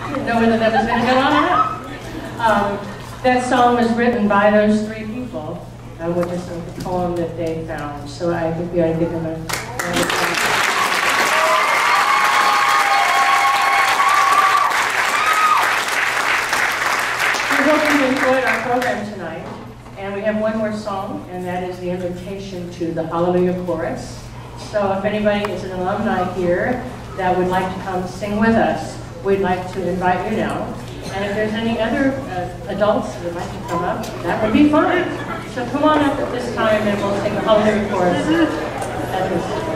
Didn't know whether that was going to go on or not. That song was written by those three people, which is a poem that they found. So I think we ought to give them a round of applause. We hope you enjoyed our program tonight. And we have one more song, and that is the invitation to the Hallelujah Chorus. So if anybody is an alumni here that would like to come sing with us, we'd like to invite you now. And if there's any other adults that would like to come up, that would be fine. So come on up at this time and we'll sing the Hallelujah Chorus at this time.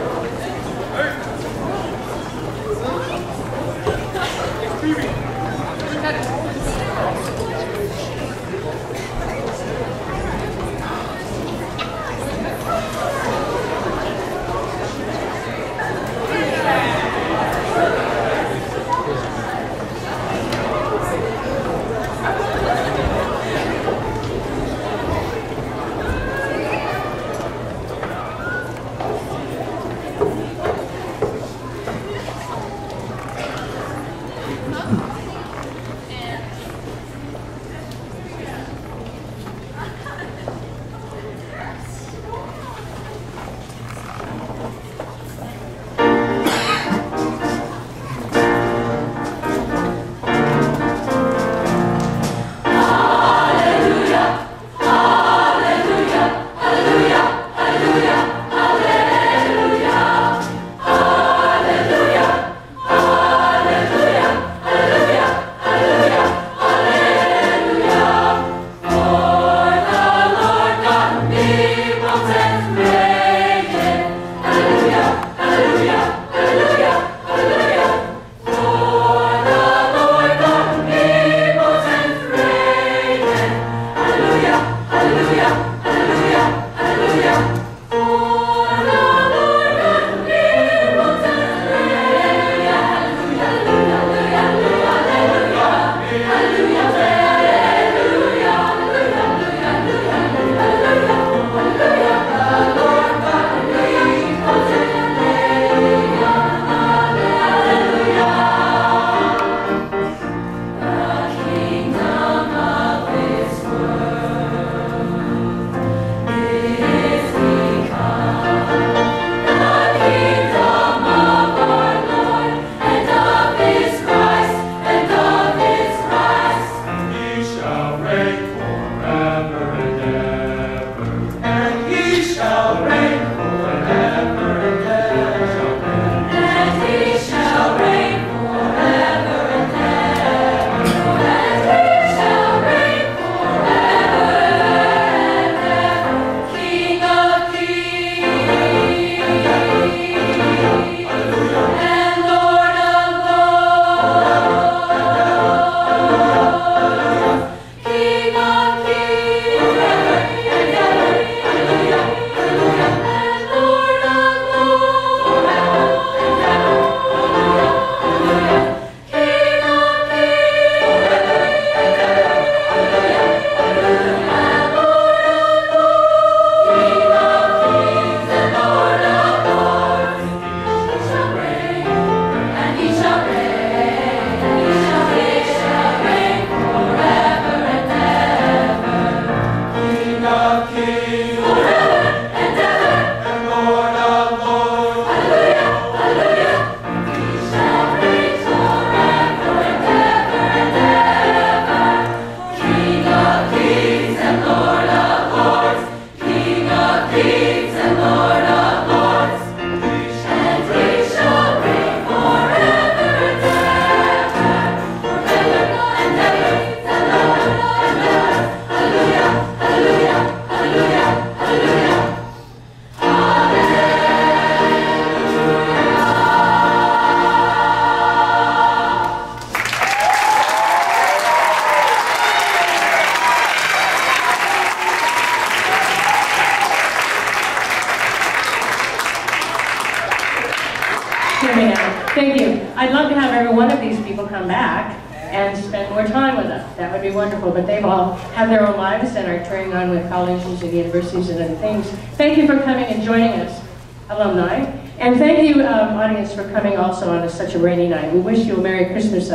Thank you. I'd love to have every one of these people come back and spend more time with us. That would be wonderful, but they've all have their own lives and are carrying on with colleges and universities and other things. Thank you for coming and joining us, alumni. And thank you, audience, for coming also on such a rainy night. We wish you a Merry Christmas,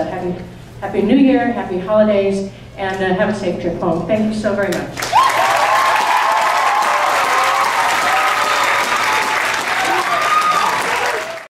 Happy New Year, happy holidays, and have a safe trip home. Thank you so very much.